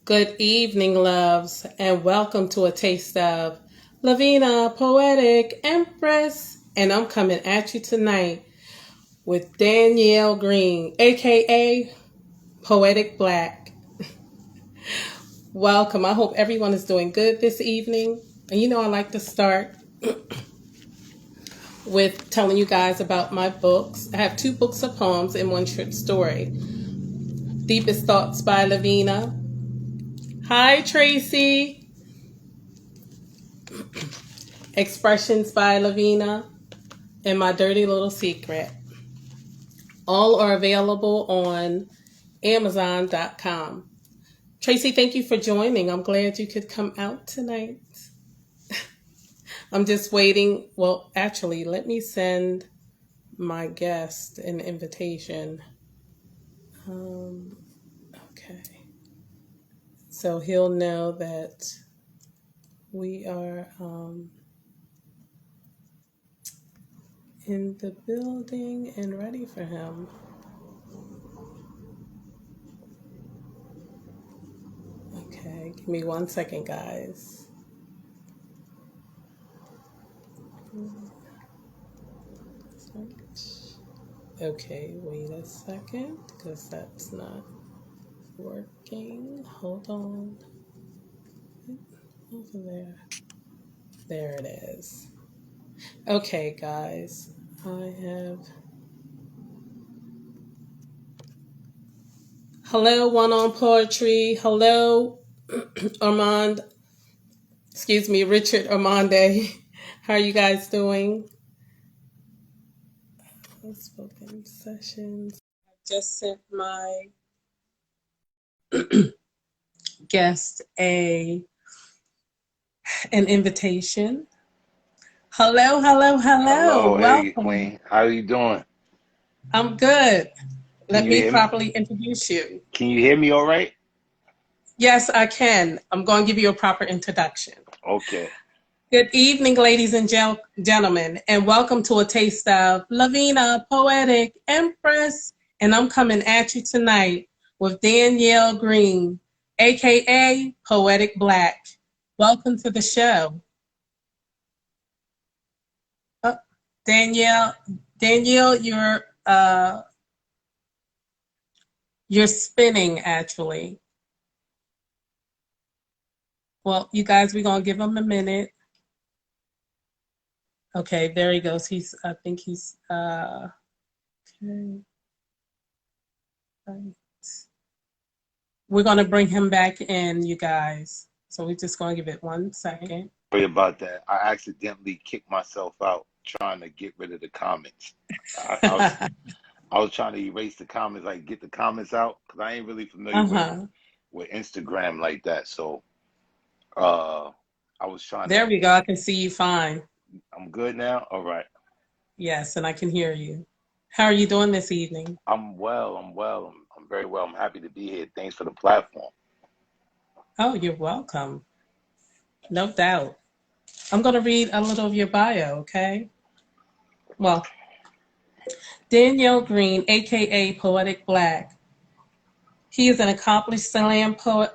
Good evening, loves, and welcome to a taste of Lavina, Poetic, Empress, and I'm coming at you tonight with Danyeil Green, aka Poetic Black. Welcome. I hope everyone is doing good this evening. And I like to start with telling you guys about my books. I have 2 books of poems and 1 short story. Deepest Thoughts by Lavina. Hi, Tracy. Expressions by Lavina. And My Dirty Little Secret. All are available on Amazon.com. Tracy, thank you for joining. I'm glad you could come out tonight. I'm just waiting. Well, actually, let me send my guest an invitation. Okay. So he'll know that we are in the building and ready for him. Okay, give me 1 second, guys. Okay, wait a second, because that's not working. Hold on. Over there. There it is. Okay, guys. I have... Hello, One on Poetry. Hello, Armand. Excuse me, Richard Armande. How are you guys doing? Spoken sessions. I just sent my guest an invitation. Hello. Hello, hey Welcome. Queen. How are you doing? I'm good. Can Let you me hear me? properly introduce you. Can you hear me all right? Yes, I can. I'm going to give you a proper introduction. Okay. Good evening, ladies and gentlemen, and welcome to a taste of Lavina, Poetic, Empress, and I'm coming at you tonight with Danyeil Green, aka Poetic Black. Welcome to the show. Danyeil, you're spinning actually. Well, you guys, we're gonna give him a minute. Okay, there he goes. I think he's okay. Right. We're gonna bring him back in, you guys. So we're just gonna give it 1 second. Sorry about that. I accidentally kicked myself out trying to get rid of the comments. I was trying to erase the comments, like get the comments out, because I ain't really familiar with Instagram like that. So I was trying There to. we go. I can see you fine. I'm good now. All right. Yes, and I can hear you. How are you doing this evening? I'm well. I'm very well. I'm happy to be here. Thanks for the platform. Oh, you're welcome. No doubt. I'm going to read a little of your bio, okay? Well, Danyeil Green, aka Poetic Black. He is an accomplished slam poet.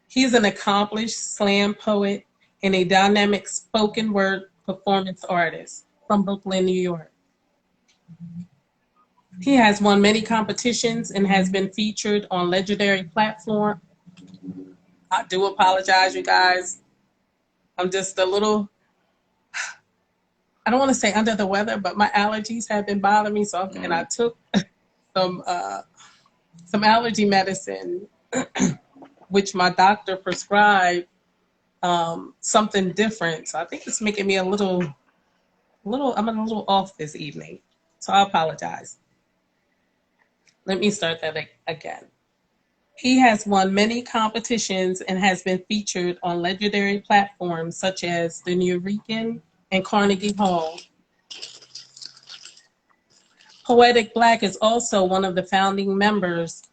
He's an accomplished slam poet and a dynamic spoken word performance artist from Brooklyn, New York. He has won many competitions and has been featured on legendary platforms. I do apologize, you guys. I'm just a little, I don't want to say under the weather, but my allergies have been bothering me. And I took some allergy medicine, which my doctor prescribed something different. So I think it's making me I'm a little off this evening. So I apologize. Let me start that again. He has won many competitions and has been featured on legendary platforms such as the Nuyorican and Carnegie Hall. Poetic Black is also one of the founding members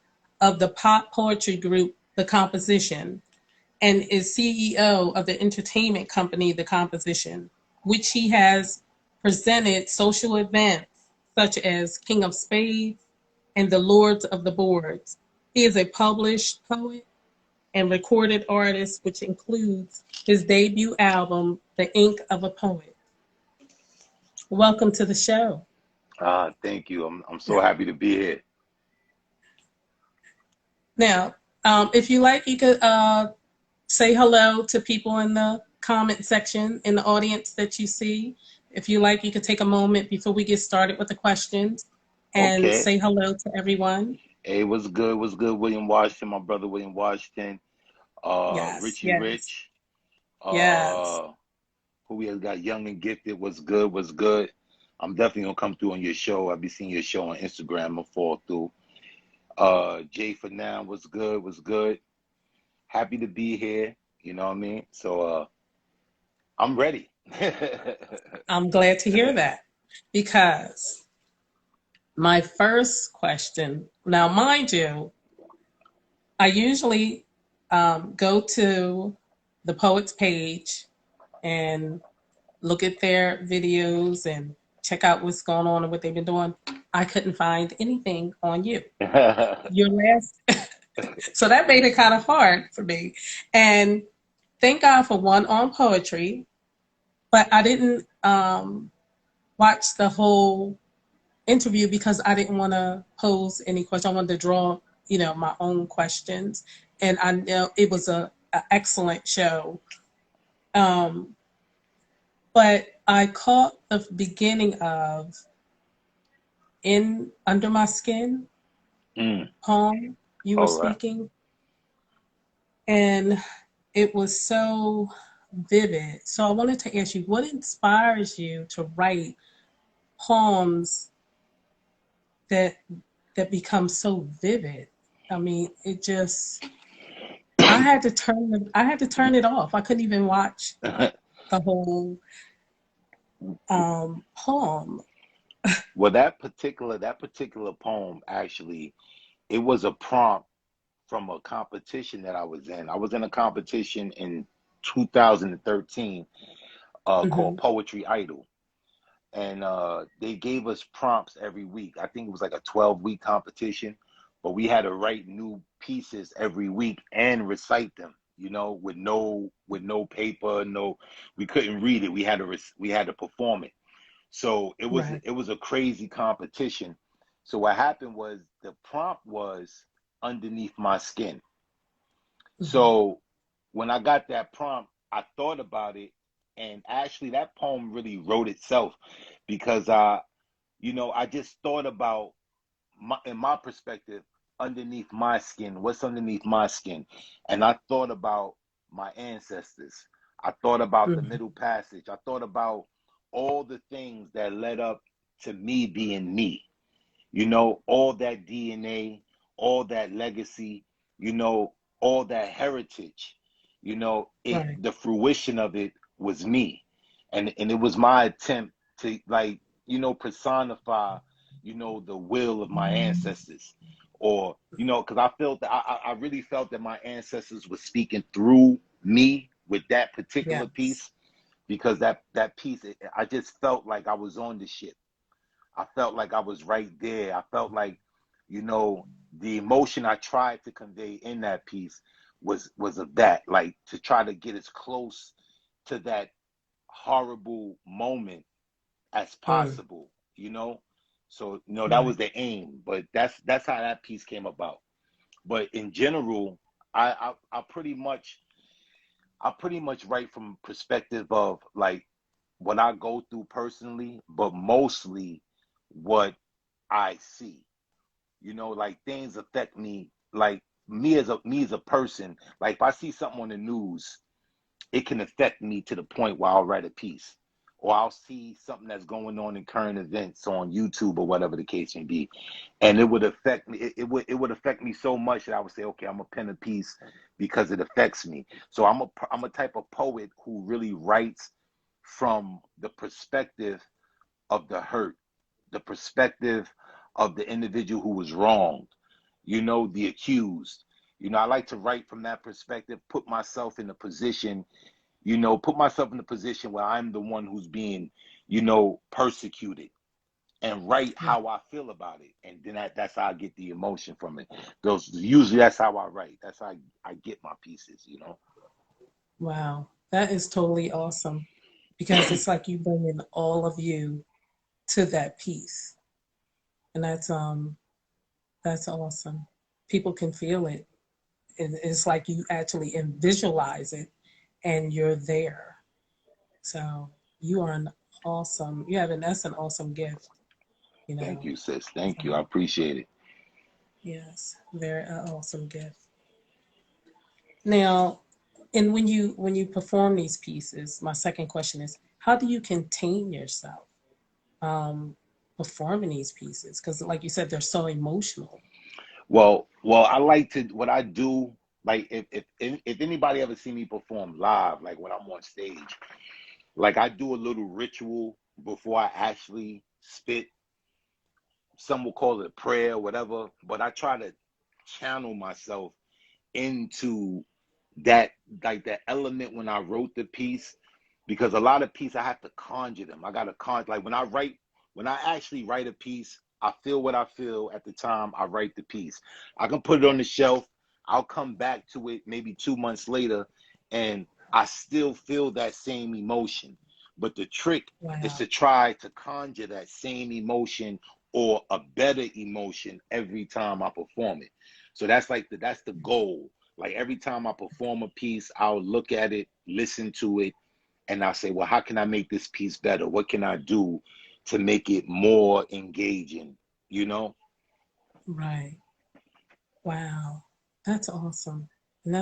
of the pop poetry group The Composition and is CEO of the entertainment company The Composition, which he has presented social events such as King of Spades and the Lords of the Boards. He is a published poet and recorded artist, which includes his debut album, The Ink of a Poet. Welcome to the show. Thank you. I'm so happy to be here. Now, if you like, you could say hello to people in the comment section in the audience that you see. If you like, you could take a moment before we get started with the questions and Okay. say hello to everyone. Hey, what's good? What's good? William Washington, my brother William Washington. Yes, Richie yes, Rich. yes. Who we have got young and gifted. What's good? What's good? I'm definitely gonna come through on your show. I'll be seeing your show on Instagram. I'll fall through. Jay for now, what's good? What's good? Happy to be here. You know what I mean? So I'm ready. I'm glad to hear that because my first question, now, mind you, I usually go to the Poet's page and look at their videos and check out what's going on and what they've been doing. I couldn't find anything on you. Your last, so that made it kind of hard for me. And thank God for one on poetry, but I didn't watch the whole interview because I didn't want to pose any questions. I wanted to draw, my own questions. And I know it was an excellent show. But I caught the beginning of Under My Skin poem you were All right. speaking. And it was so vivid. So I wanted to ask you, what inspires you to write poems that become so vivid? I mean, it just I had to turn it off. I couldn't even watch the whole poem. Well, that particular poem actually, it was a prompt from a competition that I was in. I was in a competition in 2013 called Hmm. Poetry Idol. And they gave us prompts every week. I think it was like a 12-week competition, but we had to write new pieces every week and recite them, with no paper, we couldn't read it. We had to perform it. So it was Right. it was a crazy competition. So what happened was the prompt was underneath my skin. Hmm. So when I got that prompt, I thought about it, and actually that poem really wrote itself because I just thought about in my perspective, underneath my skin, what's underneath my skin, and I thought about my ancestors. I thought about the Hmm. Middle Passage. I thought about all the things that led up to me being me. All that DNA, all that legacy, all that heritage, Right. the fruition of it was me. And it was my attempt to, like, personify, the will of my ancestors. Or, because I felt that I really felt that my ancestors were speaking through me with that particular Yes. piece, because that piece, I just felt like I was on the ship. I felt like I was right there. I felt like, the emotion I tried to convey in that piece was of that, like to try to get as close to that horrible moment as Mm. possible, you know? So, that was Right. the aim, but that's how that piece came about. But in general, I pretty much write from perspective of like what I go through personally, but mostly what I see. Like things affect me, like me as a person. Like if I see something on the news, it can affect me to the point where I'll write a piece. Or I'll see something that's going on in current events on YouTube or whatever the case may be. And it would affect me. It would affect me so much that I would say, okay, I'm gonna pen a piece because it affects me. So I'm a type of poet who really writes from the perspective of the hurt, the perspective of the individual who was wronged, the accused. I like to write from that perspective, put myself in the position where I'm the one who's being, persecuted, and write Yeah. how I feel about it, and then that's how I get the emotion from it. Those usually that's how I write. That's how I get my pieces. You know. Wow. That is totally awesome because it's like you bring in all of you to that piece. And that's awesome. People can feel it. It's like you actually visualize it and you're there. So you are an awesome, you have an, that's an awesome gift, you Thank know. you, sis. Thank you. I So appreciate it. yes, very awesome gift. Now, and when you perform these pieces, my second question is, how do you contain yourself um, performing these pieces? Because, like you said, they're so emotional. Well, I like to what I do. Like if anybody ever see me perform live, like when I'm on stage, like I do a little ritual before I actually spit. Some will call it a prayer, whatever, but I try to channel myself into that, like that element when I wrote the piece, because a lot of piece I have to conjure them. I gotta like when I actually write a piece, I feel what I feel at the time I write the piece. I can put it on the shelf. I'll come back to it maybe 2 months later, and I still feel that same emotion. But the trick is Wow. to try to conjure that same emotion or a better emotion every time I perform it. So that's like that's the goal. Like every time I perform a piece, I'll look at it, listen to it, and I'll say, well, how can I make this piece better? What can I do to make it more engaging? You know? Right. Wow. That's awesome. And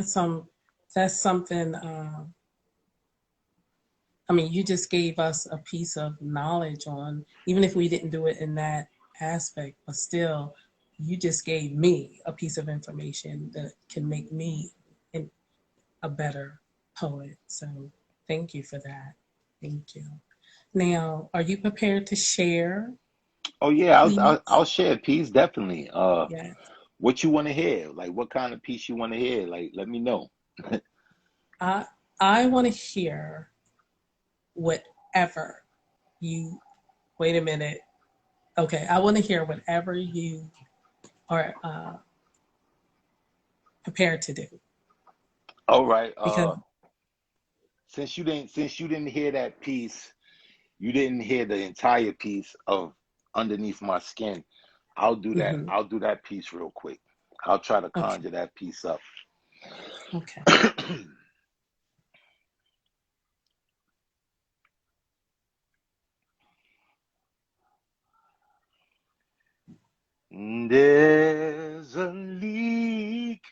that's something I mean, you just gave us a piece of knowledge on, even if we didn't do it in that aspect, but still, you just gave me a piece of information that can make me a better poet. So thank you for that. Thank you. Now, are you prepared to share, Oh yeah, please? I'll share a piece definitely. Yes. What you want to hear? Like what kind of piece you want to hear? Like let me know. I I want to hear whatever you wait a minute. Okay, I want to hear whatever you are prepared to do All right. because Since you didn't hear that piece, you didn't hear the entire piece of Underneath My Skin. I'll do that. mhm, I'll do that piece real quick. I'll try to okay, conjure that piece up. okay. There's a leak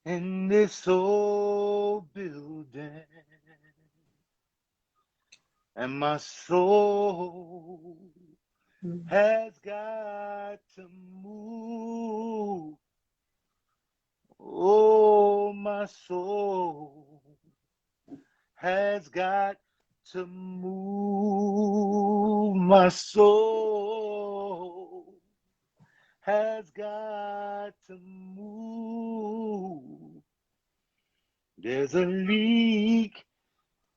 in this old building, and my soul Mm, has got to move. Oh, my soul has got to move. My soul has got to move. There's a leak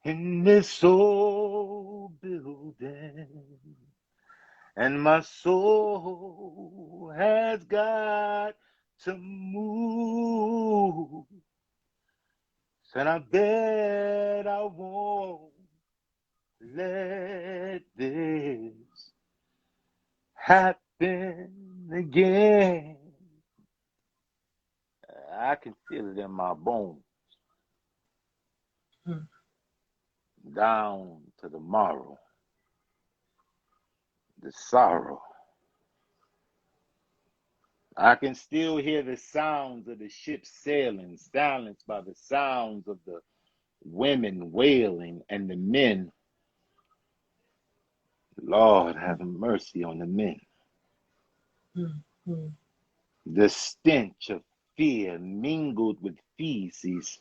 in this old building, and my soul has got to move. And I bet I won't let this happen again. I can feel it in my bones, mm, down to the marrow, the sorrow. I can still hear the sounds of the ship sailing, silenced by the sounds of the women wailing and the men. Lord, have mercy on the men. mm, mm, The stench of fear mingled with feces.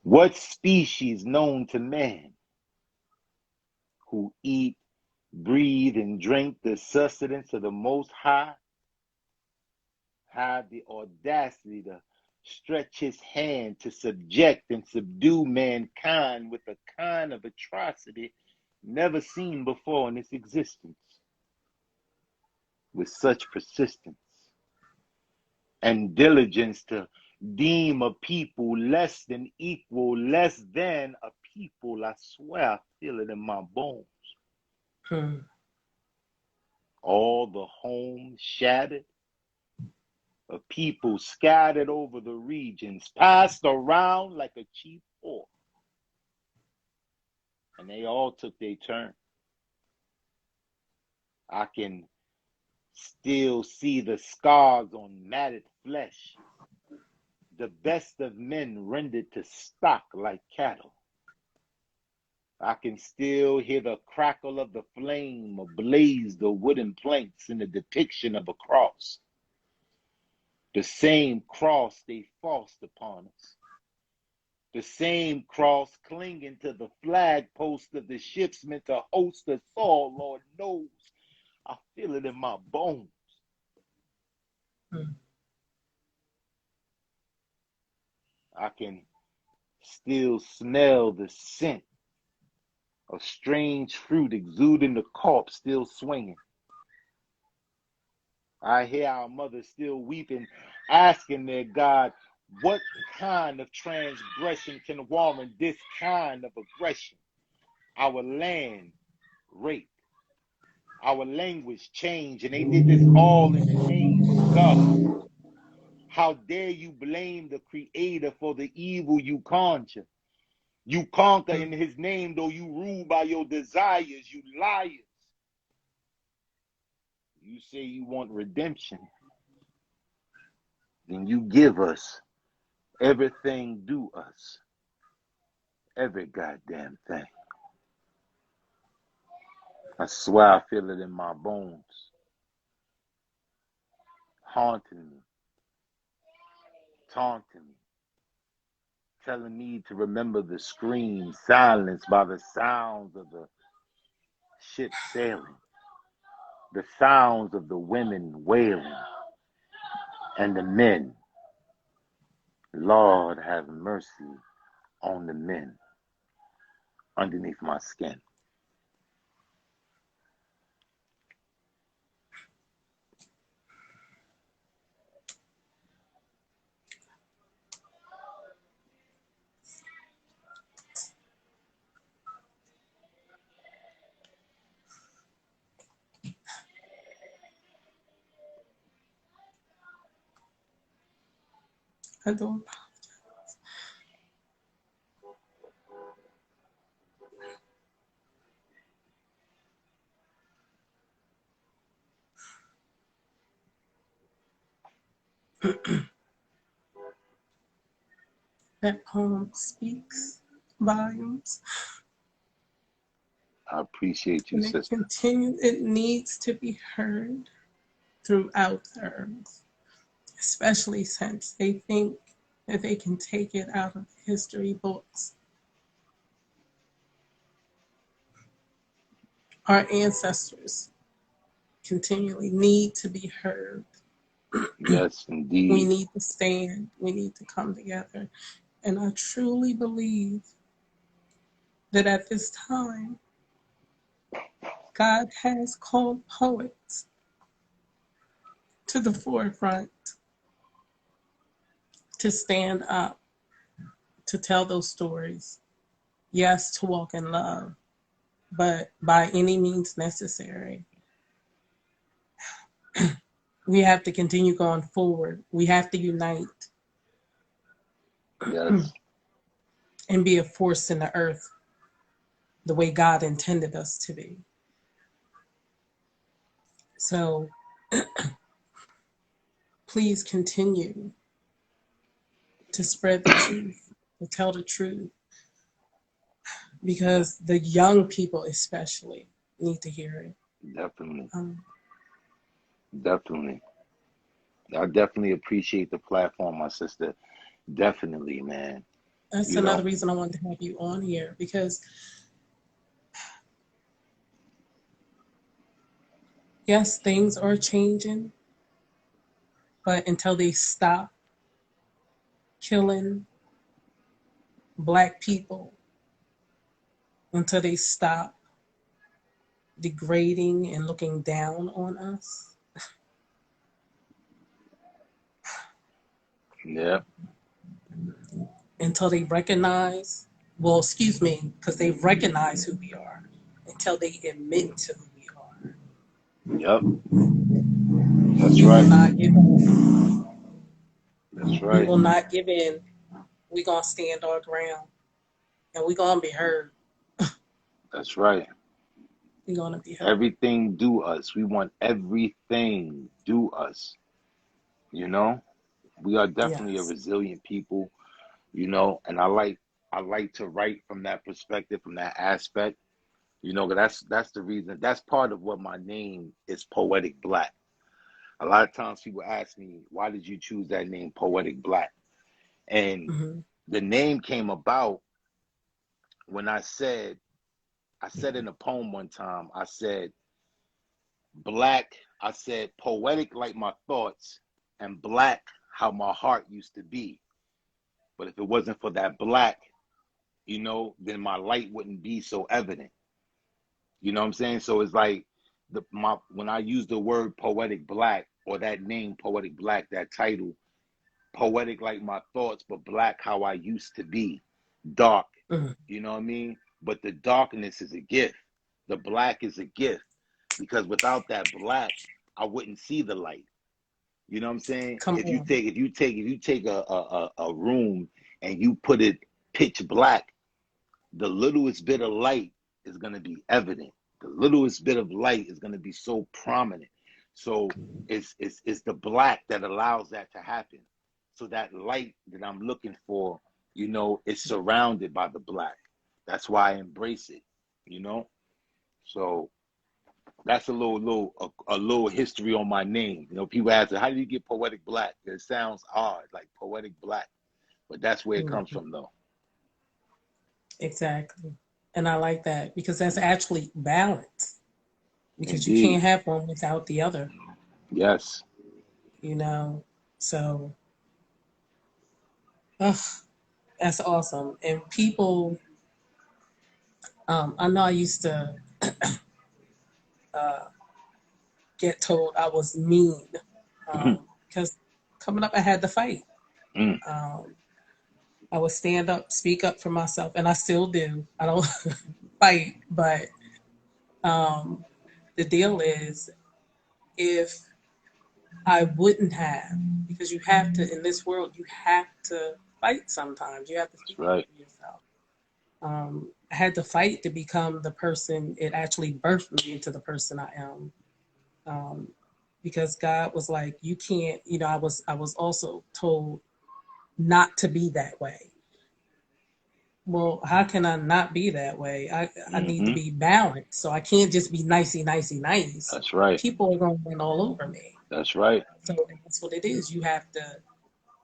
What species known to man who eat, breathe, and drink the sustenance of the Most High have the audacity to stretch his hand to subject and subdue mankind with a kind of atrocity never seen before in its existence, with such persistence and diligence to deem a people less than equal, less than a people. I swear I feel it in my bones. All the homes shattered, a people scattered over the regions, passed around like a cheap horse, and they all took their turn. I can still see the scars on matted flesh, the best of men rendered to stock like cattle. I can still hear the crackle of the flame ablaze the wooden planks in the depiction of a cross. The same cross they forced upon us. The same cross clinging to the flag post of the ships meant to host us all, Lord knows. I feel it in my bones. I can still smell the scent of strange fruit exuding the corpse still swinging. I hear our mothers still weeping, asking their God, what kind of transgression can warrant this kind of aggression? Our land raped, our language changed, and they did this all in the name of God. How dare you blame the Creator for the evil you conjure? You conquer in his name, though you rule by your desires, you liars. You say you want redemption, then you give us everything due us, every goddamn thing. I swear I feel it in my bones, haunting me, taunting me, telling me to remember the screams silenced by the sounds of the ship sailing, the sounds of the women wailing, and the men. Lord, have mercy on the men underneath my skin. I don't. That poem speaks volumes. I appreciate you, And it sister. continues, it needs to be heard throughout the earth, especially since they think that they can take it out of history books. Our ancestors continually need to be heard. Yes, indeed. We need to stand. We need to come together. And I truly believe that at this time, God has called poets to the forefront to stand up, to tell those stories. Yes, to walk in love, but by any means necessary. We have to continue going forward. We have to unite. Yes. And be a force in the earth the way God intended us to be. So please continue to spread the truth, to tell the truth, because the young people especially need to hear it. Definitely. Definitely. I definitely appreciate the platform, my sister. Definitely, man. That's another reason I wanted to have you on here, because yes, things are changing, but until they stop killing Black people, until they stop degrading and looking down on us. Yeah, Until they recognize, well, excuse me, because they recognize who we are, until they admit to who we are. yep, that's We will right, not give in. that's We right, will not give in. We're going to stand our ground and we're going to be heard. that's right. We're going to be heard. Everything do us. We want everything do us. You know, we are definitely a Yes. resilient people. And I like to write from that perspective, from that aspect. 'Cause that's the reason. That's part of what my name is, Poetic Black. A lot of times people ask me, why did you choose that name, Poetic Black? And Mm-hmm. the name came about when I said in a poem one time, I said, black, I said, poetic like my thoughts, and black how my heart used to be. But if it wasn't for that black, then my light wouldn't be so evident. You know what I'm saying? So it's like when I use the word poetic black, or that name, Poetic Black, that title, poetic like my thoughts, but black how I used to be, dark. Mm-hmm. You know what I mean? But the darkness is a gift. The black is a gift, because without that black, I wouldn't see the light. You know what I'm saying? Come on. If you take a room and you put it pitch black, the littlest bit of light is going to be evident. The littlest bit of light is going to be so prominent. So it's the black that allows that to happen. So that light that I'm looking for, is surrounded by the black. That's why I embrace it. You know. So that's a little history on my name. People ask, how do you get Poetic Black? It sounds odd, like Poetic Black, but that's where it comes Mm-hmm. from, though. Exactly. And I like that because that's actually balance. Because you Indeed. can't have one without the other, Yes. you know. So, ugh, that's awesome. And people, I know I used to uh, get told I was mean because coming up, I had to fight. Mm, Um, I would stand up, speak up for myself, and I still do. I don't fight, but um, the deal is if I wouldn't have, because you have to, in this world, you have to fight sometimes. You have to that's speak up right. for yourself. I had to fight to become the person, it actually birthed me into the person I am. Um, because God was like, you can't, I was also told not to be that way. Well, how can I not be that way? I need to Hmm. be balanced. So I can't just be nicey, nicey, nice. That's right. People are going to run all over me. That's right. So that's what it is.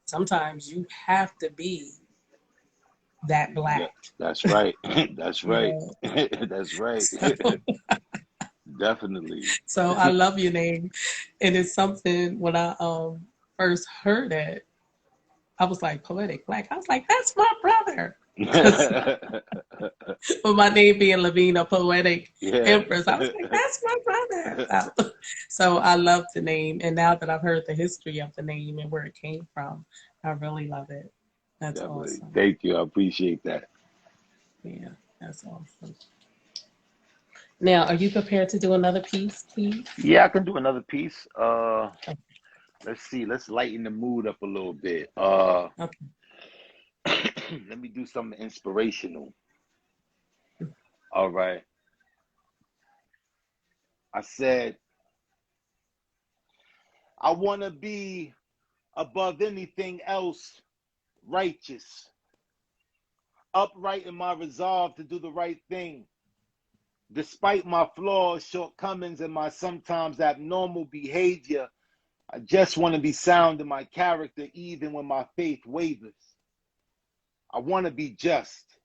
Sometimes you have to be that Yeah, black, that's right. That's you right. know. That's right. Definitely. So I love your name. And it's something when I first heard it, I was like, Poetic Black. I was like, that's my brother. Because with my name being Lavina, Poetic Yeah. Empress, I was like, that's my brother. So I love the name. And now that I've heard the history of the name and where it came from, I really love it. That's Definitely. awesome. Thank you. I appreciate that. Yeah, that's awesome. Now, are you prepared to do another piece, please? Yeah, I can do another piece. Let's see. Let's lighten the mood up a little bit. Okay. Let me do something inspirational. All right. I said, I want to be above anything else righteous, upright in my resolve to do the right thing. Despite my flaws, shortcomings, and my sometimes abnormal behavior, I just want to be sound in my character, even when my faith wavers. I want to be just,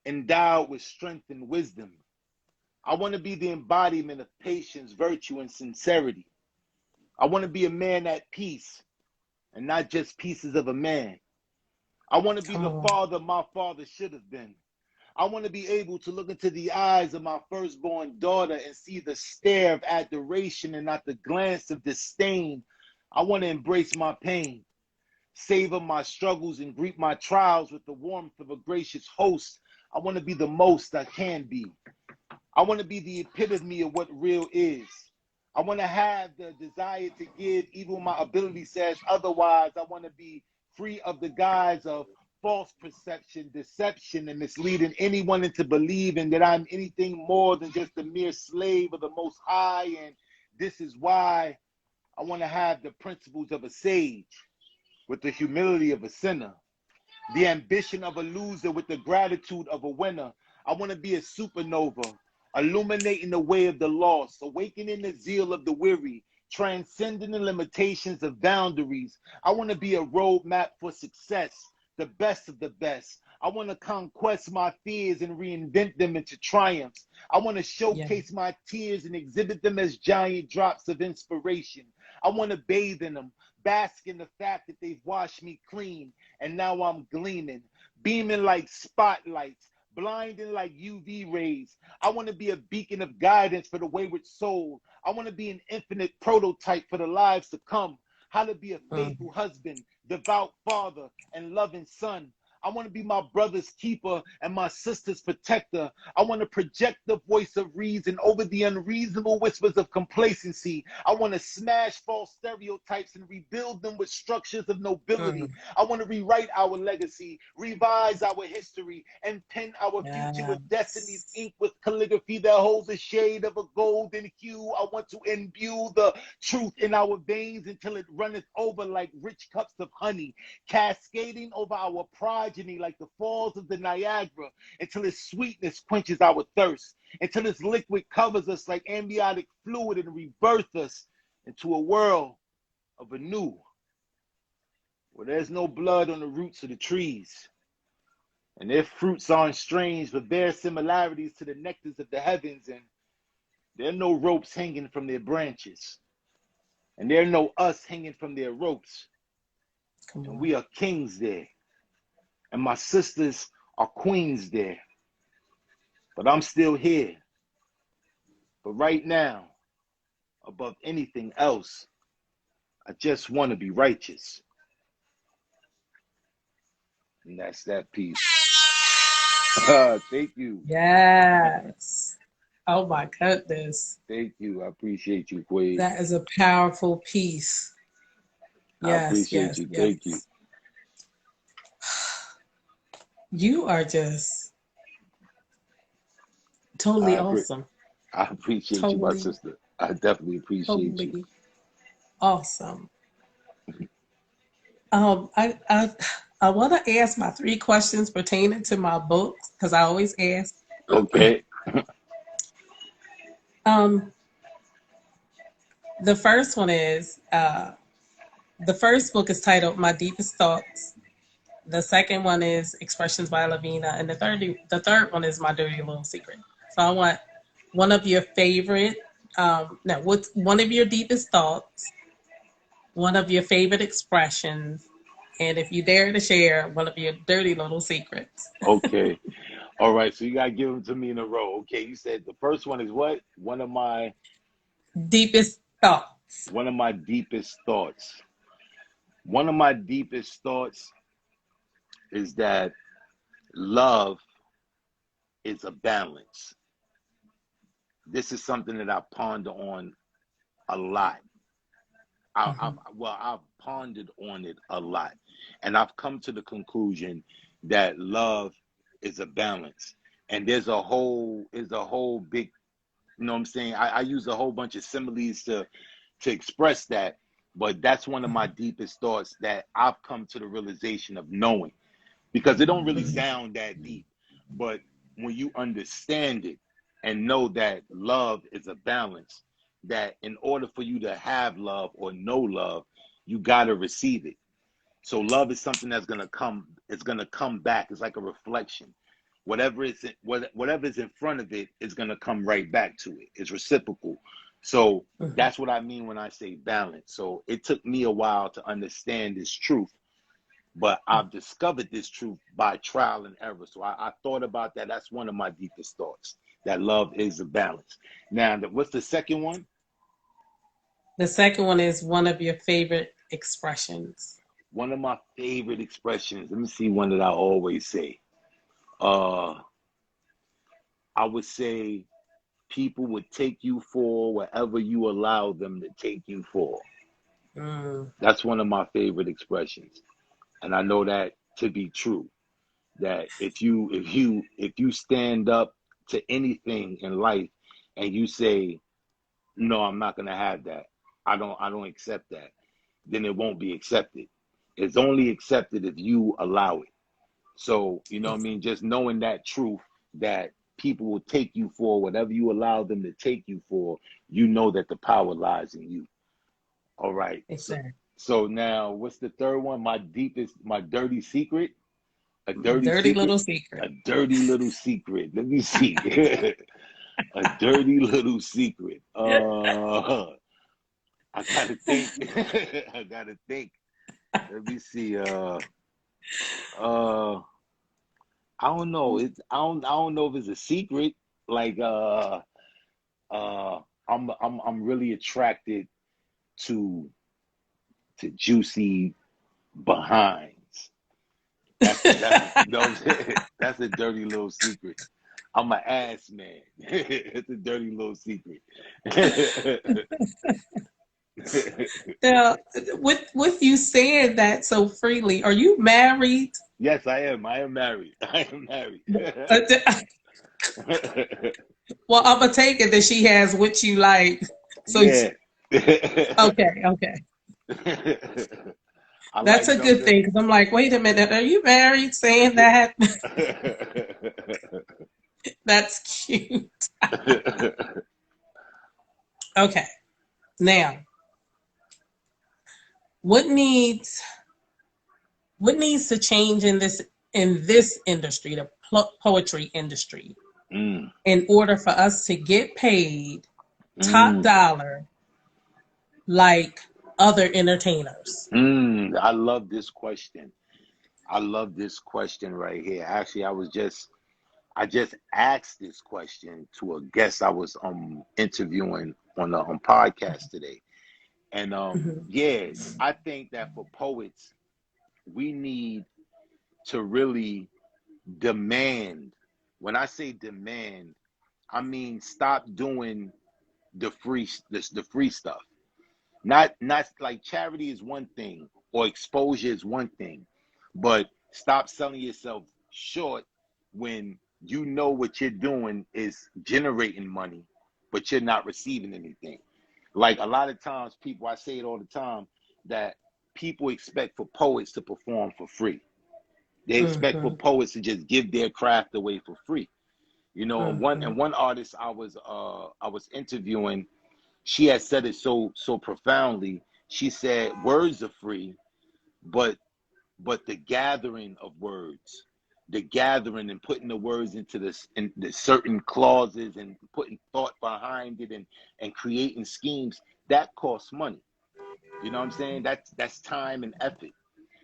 endowed with strength and wisdom. I want to be the embodiment of patience, virtue, and sincerity. I want to be a man at peace and not just pieces of a man. I want to be Come the on. father my father should have been. I want to be able to look into the eyes of my firstborn daughter and see the stare of adoration and not the glance of disdain. I want to embrace my pain, savor my struggles, and greet my trials with the warmth of a gracious host. I want to be the most I can be. I want to be the epitome of what real is. I want to have the desire to give even when my ability says otherwise. I want to be free of the guise of false perception, deception, and misleading anyone into believing that I'm anything more than just a mere slave of the Most High. And this is why I want to have the principles of a sage with the humility of a sinner, the ambition of a loser with the gratitude of a winner. I want to be a supernova, illuminating the way of the lost, awakening the zeal of the weary, transcending the limitations of boundaries. I want to be a roadmap for success, the best of the best. I want to conquest my fears and reinvent them into triumphs. I want to showcase my tears and exhibit them as giant drops of inspiration. I want to bathe in them, bask in the fact that they've washed me clean, and now I'm gleaming, beaming like spotlights, blinding like UV rays. I want to be a beacon of guidance for the wayward soul. I want to be an infinite prototype for the lives to come. How to be a faithful husband, devout father, and loving son. I want to be my brother's keeper and my sister's protector. I want to project the voice of reason over the unreasonable whispers of complacency. I want to smash false stereotypes and rebuild them with structures of nobility. I want to rewrite our legacy, revise our history, and pen our future with destiny's ink with calligraphy that holds a shade of a golden hue. I want to imbue the truth in our veins until it runneth over like rich cups of honey, cascading over our progeny like the falls of the Niagara, until its sweetness quenches our thirst, until its liquid covers us like amniotic fluid and rebirth us into a world of anew, where there's no blood on the roots of the trees, and their fruits aren't strange but bear similarities to the nectars of the heavens, and there are no ropes hanging from their branches, and there are no us hanging from their ropes, and we are kings there, and my sisters are queens there, but I'm still here. But right now, above anything else, I just want to be righteous. And that's that piece. Thank you. Yes. Oh my goodness. Thank you. I appreciate you, Quade. That is a powerful piece. I appreciate you. Thank you. You are just totally awesome. I appreciate you, my sister. I definitely appreciate you. Awesome. I want to ask my 3 questions pertaining to my books because I always ask. Okay. The first one is the first book is titled My Deepest Thoughts. The second one is Expressions by Lavina, and the third one is My Dirty Little Secret. So I want one of your favorite. What's one of your deepest thoughts? One of your favorite expressions, and if you dare to share, one of your dirty little secrets. Okay. All right. So you gotta give them to me in a row. Okay. You said the first one is what? One of my deepest thoughts. One of my deepest thoughts. One of my deepest thoughts is that love is a balance. This is something that I ponder on a lot. I've pondered on it a lot, and I've come to the conclusion that love is a balance. And there's a whole big, you know what I'm saying? I use a whole bunch of similes to express that, but that's one of my deepest thoughts that I've come to the realization of knowing, because it don't really sound that deep, but when you understand it and know that love is a balance, that in order for you to have love or know love, you got to receive it. So love is something that's going to come, it's going to come back. It's like a reflection. Whatever is in front of it is going to come right back to it. It's reciprocal. So that's what I mean when I say balance. So it took me a while to understand this truth, but I've discovered this truth by trial and error. So I thought about that. That's one of my deepest thoughts, that love is a balance. Now, what's the second one? The second one is one of your favorite expressions. One of my favorite expressions. Let me see one that I always say. I would say people would take you for whatever you allow them to take you for. That's one of my favorite expressions. And I know that to be true. That if you stand up to anything in life and you say, no, I'm not gonna have that. I don't accept that, then it won't be accepted. It's only accepted if you allow it. So, you know what I mean? Just knowing that truth, that people will take you for whatever you allow them to take you for, you know that the power lies in you. All right. Exactly. So now what's the third one? My dirty secret. A dirty Dirty secret. little secret. A dirty little secret. Let me see. A dirty little secret. I gotta think. I gotta think. Let me see. I don't know. I don't know if it's a secret. Like I'm really attracted to juicy behinds. That's a dirty little secret. I'm an ass man. It's a dirty little secret. Now, with you saying that so freely, are you married? Yes, I am. I am married. I am married. Well, I'm gonna take it that she has what you like. So, Yeah. okay. I That's like a good something. thing because I'm like, wait a minute, are you married? Saying that? That's cute. Okay, now what needs to change in this industry, the poetry industry, in order for us to get paid top dollar like other entertainers? I love this question. I love this question right here. Actually, I just asked this question to a guest I was interviewing on a podcast today. And yeah, I think that for poets, we need to really demand. When I say demand, I mean stop doing the free stuff. Not like charity is one thing or exposure is one thing, but stop selling yourself short when you know what you're doing is generating money, but you're not receiving anything. Like a lot of times people, I say it all the time, that people expect for poets to perform for free. They expect for poets to just give their craft away for free. You know, and one artist I was interviewing, she had said it so profoundly. She said words are free, but the gathering of words, the gathering and putting the words into the certain clauses and putting thought behind it and creating schemes, that costs money. You know what I'm saying? That's time and effort.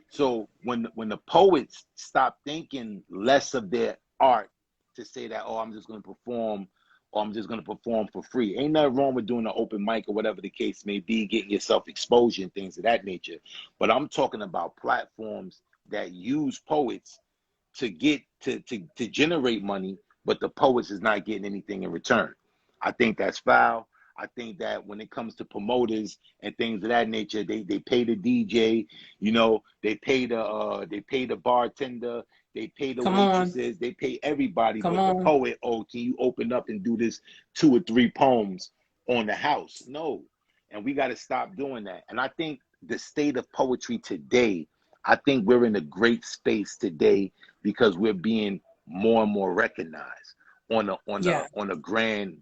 So when the poets stop thinking less of their art to say that, oh, I'm just going to perform, or I'm just going to perform for free. Ain't nothing wrong with doing an open mic or whatever the case may be, getting yourself exposure and things of that nature. But I'm talking about platforms that use poets to get to generate money, but the poets is not getting anything in return. I think that's foul. I think that when it comes to promoters and things of that nature, they pay the DJ, you know, they pay the bartender, they pay the waitresses, they pay everybody, but the poet, oh, can you open up and do this 2 or 3 poems on the house? No. And we got to stop doing that. And I think the state of poetry today, I think we're in a great space today because we're being more and more recognized on a grand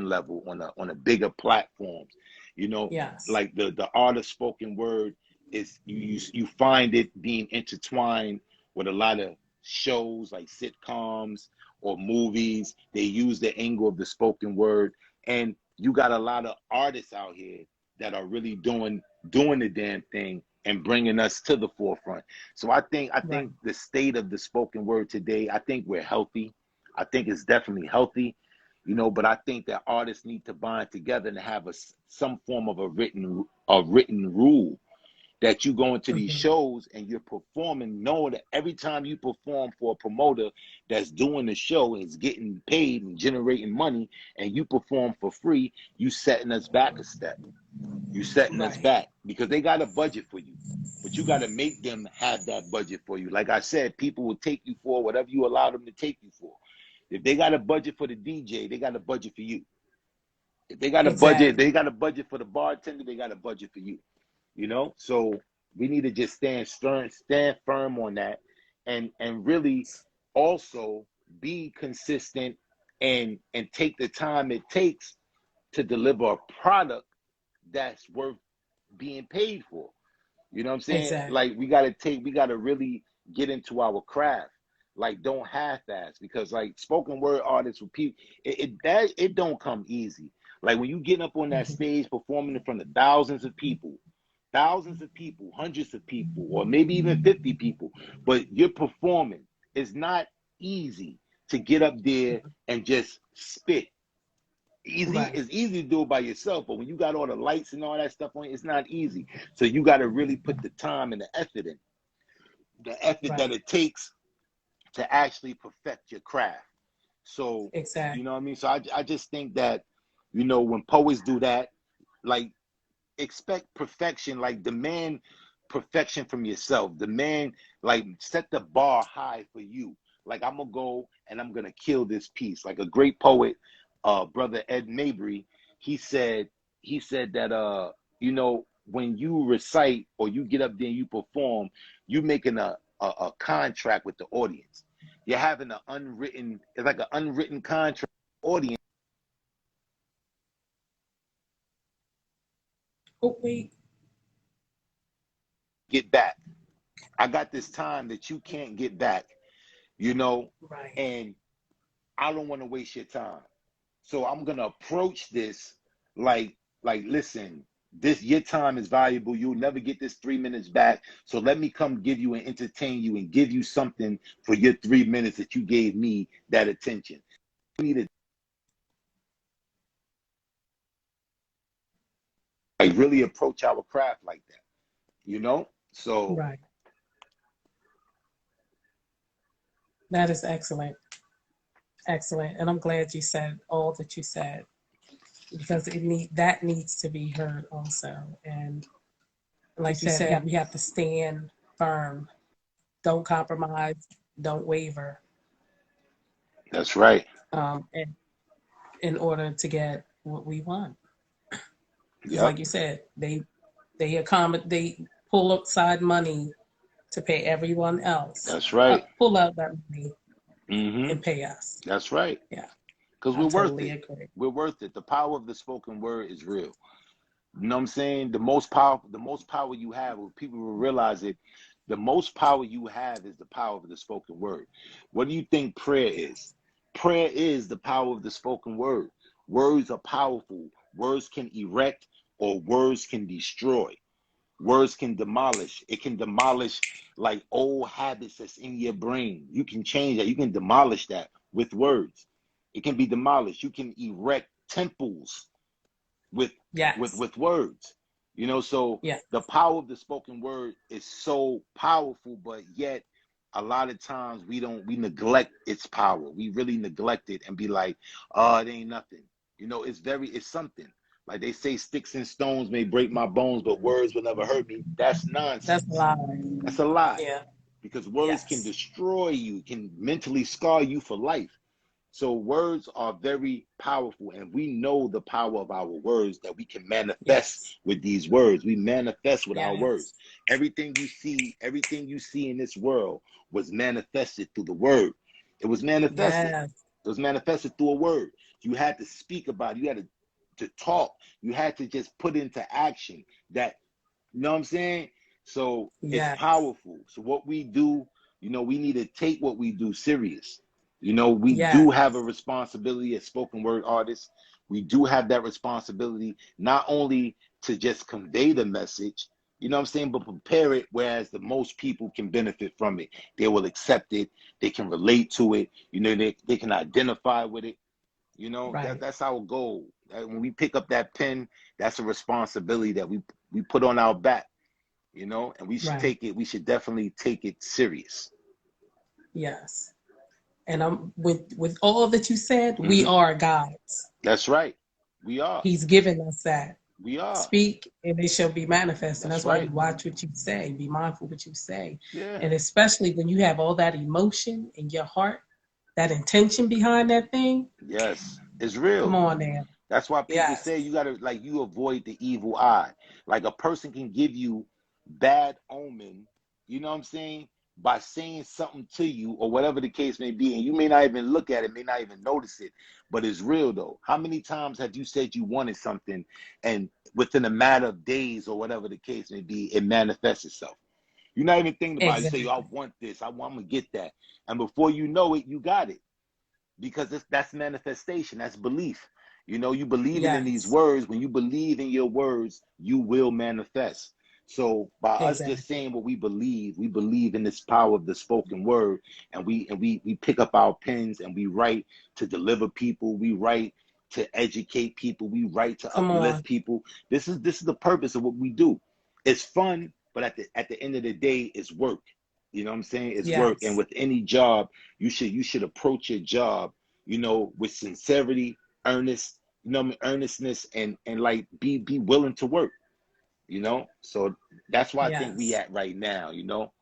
level, on a bigger platforms. You know, like the art of spoken word is you find it being intertwined with a lot of shows like sitcoms or movies. They use the angle of the spoken word, and you got a lot of artists out here that are really doing the damn thing and bringing us to the forefront. So I think Right. the state of the spoken word today, I think we're healthy. I think it's definitely healthy, you know, but I think that artists need to bind together and have some form of a written rule that you go into these Mm-hmm. shows and you're performing, knowing that every time you perform for a promoter that's doing the show and is getting paid and generating money, and you perform for free, you setting us back a step. You setting us Right. back because they got a budget for you, but you got to make them have that budget for you. Like I said, people will take you for whatever you allow them to take you for. If they got a budget for the DJ, they got a budget for you. If they got a budget, Exactly. they got a budget for the bartender, they got a budget for you. You know, so we need to just stand stern, stand firm on that, and really also be consistent and take the time it takes to deliver a product that's worth being paid for. You know what I'm saying? Exactly. Like we gotta really get into our craft. Like don't half-ass, because like spoken word artists with people, it don't come easy. Like when you get up on that Mm-hmm. stage performing in front of thousands of people, hundreds of people, or maybe even 50 people, but you're performing. It's not easy to get up there and just spit. Easy, Right. it's easy to do it by yourself, but when you got all the lights and all that stuff on, it's not easy. So you got to really put the time and the effort that Right. it takes to actually perfect your craft. So, you Exactly. know what I mean? So I just think that, you know, when poets do that, like expect perfection, like demand perfection from yourself. Demand, like set the bar high for you. Like I'm gonna go and I'm gonna kill this piece. Like a great poet, brother Ed Mabry, he said that you know, when you recite or you get up there and you perform, you making a contract with the audience. You're having an unwritten, it's like an unwritten contract with the audience. Oh, wait. Get back. I got this time that you can't get back, you know, Right. and I don't want to waste your time. So I'm gonna approach this like listen, this your time is valuable. You'll never get this 3 minutes back. So let me come give you and entertain you and give you something for your 3 minutes that you gave me that attention. We need to like really approach our craft like that, you know? So Right. That is excellent. Excellent. And I'm glad you said all that you said, because that needs to be heard also. And like you said, we have to stand firm. Don't compromise. Don't waver. that's right. And in order to get what we want, because Yep, like you said, they accommodate, pull aside money to pay everyone else. that's right. Pull out that money Mm-hmm. and pay us. That's right. Yeah, Because I we're worth totally it. agree. We're worth it. The power of the spoken word is real. You know what I'm saying? The most power you have, people will realize it, the most power you have is the power of the spoken word. What do you think prayer is? Prayer is the power of the spoken word. Words are powerful. Words can erect or words can destroy. Words can demolish. It can demolish like old habits that's in your brain. You can change that. You can demolish that with words. It can be demolished. You can erect temples with Yes. with words. You know, so Yeah. the power of the spoken word is so powerful, but yet a lot of times we neglect its power. We really neglect it and be like, oh, it ain't nothing. You know, it's something. Like they say, sticks and stones may break my bones, but words will never hurt me. That's That's a nonsense. lie. That's a lie. Yeah. Because words can Yes. destroy you, can mentally scar you for life. So words are very powerful, and we know the power of our words that we can manifest Yes. with these words. We manifest with our words. Yes. Everything you see in this world was manifested through the word. It was manifested. Yes. It was manifested through a word. You had to speak about it. You had to talk. You had to just put into action that, you know what I'm saying? So it's Yes. powerful. So what we do, you know, we need to take what we do serious. You know, we do Yes. have a responsibility as spoken word artists. We do have that responsibility not only to just convey the message, You know what I'm saying? But prepare it whereas the most people can benefit from it. They will accept it. They can relate to it. You know, they can identify with it. You know, Right. that's our goal. When we pick up that pen, that's a responsibility that we put on our back, you know, and we should Right. take it, we should definitely take it serious. Yes. And I'm with all that you said, we Hmm. are gods. That's right. We are. He's given us that. We are. Speak and it shall be manifest. And That's that's why we right. watch what you say, be mindful what you say. Yeah. And especially when you have all that emotion in your heart, that intention behind that thing, Yes. It's come real. on now. That's why people Yes. say you gotta, like, you avoid the evil eye. Like, a person can give you bad omen, you know what I'm saying, by saying something to you or whatever the case may be, and you may not even look at it, may not even notice it, but it's real though. How many times have you said you wanted something, and within a matter of days or whatever the case may be, it manifests itself? You're not even thinking about it. You say, I Exactly. want this, I'm gonna get that, and before you know it, you got it, because that's manifestation, that's belief. You know, you believing in these Yes. words. When you believe in your words, you will manifest. So by us just Exactly. saying what we believe in this power of the spoken word, and we pick up our pens and we write to deliver people, we write to educate people, we write to Come uplift on. people. This is the purpose of what we do. It's fun, but at the end of the day, it's work. You know what I'm saying? It's work. And Yes. with any job, you should approach your job, you know, with sincerity, earnest, you know, earnestness, and like be willing to work, you know. So that's where I think we Yes. at right now, you know.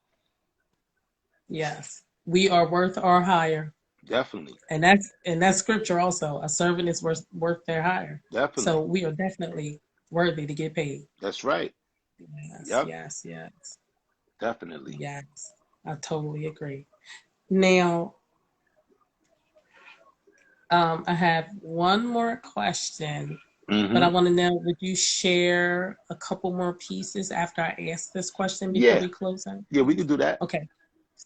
Yes. We are worth our hire. Definitely, And that's scripture also. A servant is worth their hire. So definitely. we are definitely worthy to get paid. That's right. Yes, Yep, yes, yes, definitely. yes. I totally agree. Now, I have one more question, but I Hmm. want to know, would you share a couple more pieces after I ask this question before Yeah, we close out? yeah, we can do that. Okay.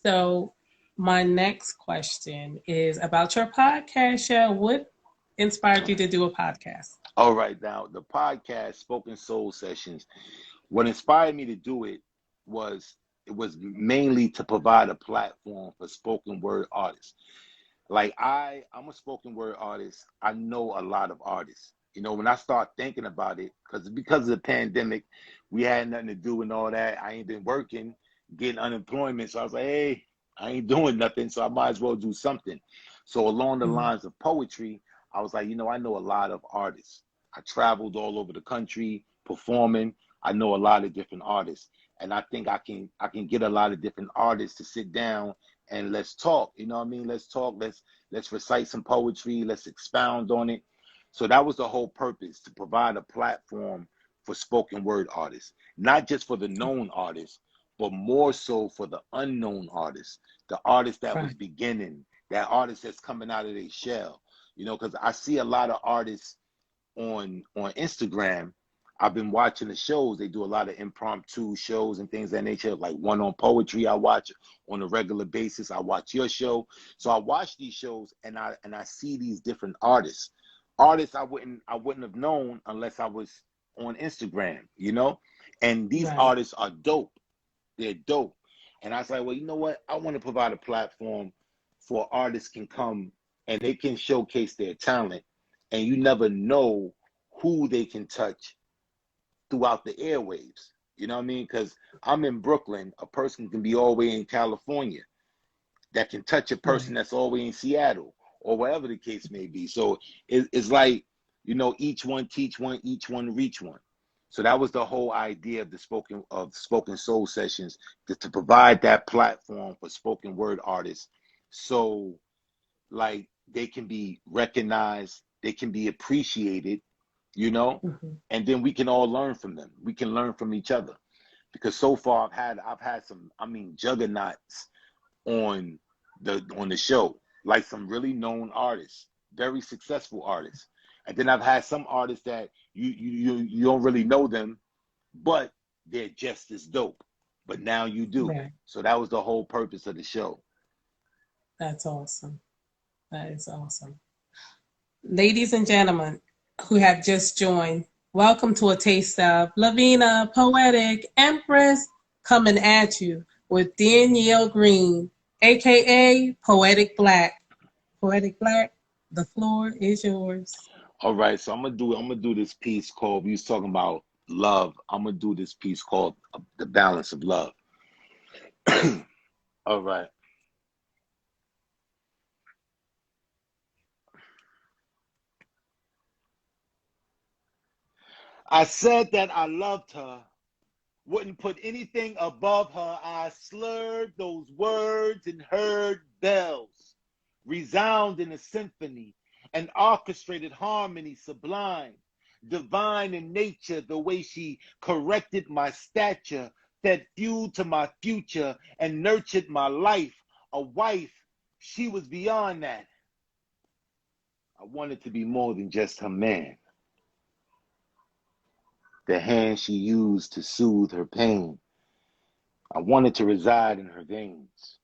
So my next question is about your podcast show. What inspired you to do a podcast? All right, now the podcast Spoken Soul Sessions. What inspired me to do it was mainly to provide a platform for spoken word artists. Like, I'm a spoken word artist. I know a lot of artists. You know, when I start thinking about it, because of the pandemic, we had nothing to do and all that. I ain't been working, getting unemployment. So I was like, hey, I ain't doing nothing, so I might as well do something. So along the Mhm. lines of poetry, I was like, I know a lot of artists. I traveled all over the country performing. I know a lot of different artists. And I think I can get a lot of different artists to sit down and let's talk. You know what I mean? Let's talk. Let's recite some poetry. Let's expound on it. So that was the whole purpose, to provide a platform for spoken word artists, not just for the known artists, but more so for the unknown artists, the artist that was Right. beginning, that artist that's coming out of their shell. You know, because I see a lot of artists on Instagram. I've been watching the shows. They do a lot of impromptu shows and things of that nature, like one on poetry I watch on a regular basis. I watch your show. So I watch these shows, and I see these different artists. Artists I wouldn't have known unless I was on Instagram, you know? And these Right. artists are dope. They're dope. And I was like, well, you know what? I want to provide a platform for artists can come and they can showcase their talent, and you never know who they can touch throughout the airwaves. You know what I mean? Because I'm in Brooklyn, a person can be all the way in California that can touch a person Right. that's all the way in Seattle or whatever the case may be. So it's like, each one teach one, each one reach one. So that was the whole idea of the spoken soul sessions, to provide that platform for spoken word artists. So, like, they can be recognized, they can be appreciated, you know, Mhm. and then we can all learn from them. We can learn from each other, because so far I've had some, I mean, juggernauts on the show, like some really known artists, very successful artists. And then I've had some artists that you don't really know them, but they're just as dope. But now you do. Right. So that was the whole purpose of the show. That's awesome. That is awesome. Ladies and gentlemen who have just joined, Welcome to a taste of Lavina, Poetic, Empress, coming at you with Danyeil Green, aka Poetic Black. Poetic Black, the floor is yours. All right, so I'm gonna do this piece called. We was talking about love. I'm gonna do this piece called "The Balance of Love." All right. I said that I loved her, wouldn't put anything above her. I slurred those words and heard bells resound in a symphony, an orchestrated harmony sublime, divine in nature, the way she corrected my stature, fed fuel to my future, and nurtured my life. A wife, she was beyond that. I wanted to be more than just her man, the hand she used to soothe her pain. I wanted to reside in her veins,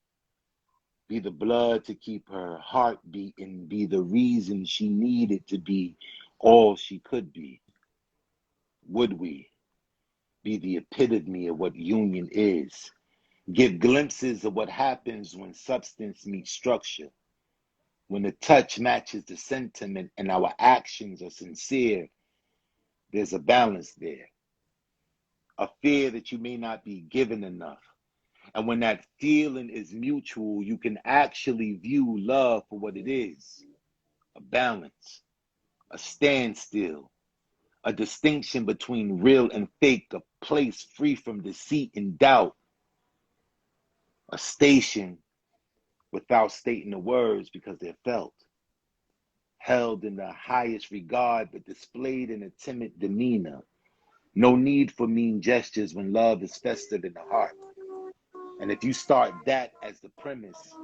be the blood to keep her heart beating, be the reason she needed to be all she could be. Would we be the epitome of what union is? Give glimpses of what happens when substance meets structure, when the touch matches the sentiment and our actions are sincere. There's a balance there, a fear that you may not be given enough. And when that feeling is mutual, you can actually view love for what it is, a balance, a standstill, a distinction between real and fake, a place free from deceit and doubt, a station without stating the words because they're felt, held in the highest regard but displayed in a timid demeanor. No need for mean gestures when love is festered in the heart. And if you start that as the premise,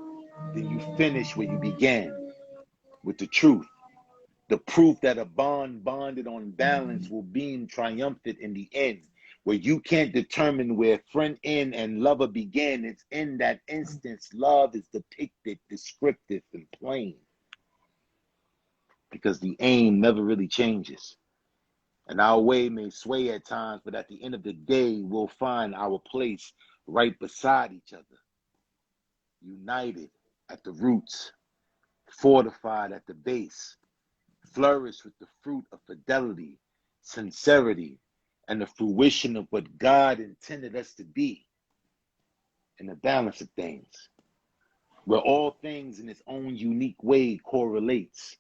then you finish where you began, with the truth. The proof that a bond bonded on balance will beam triumphant in the end, where you can't determine where friend end and lover began. It's in that instance love is depicted, descriptive, and plain. Because the aim never really changes. And our way may sway at times, but at the end of the day, we'll find our place right beside each other, united at the roots, fortified at the base, flourish with the fruit of fidelity, sincerity, and the fruition of what God intended us to be, in the balance of things, where all things in its own unique way correlates.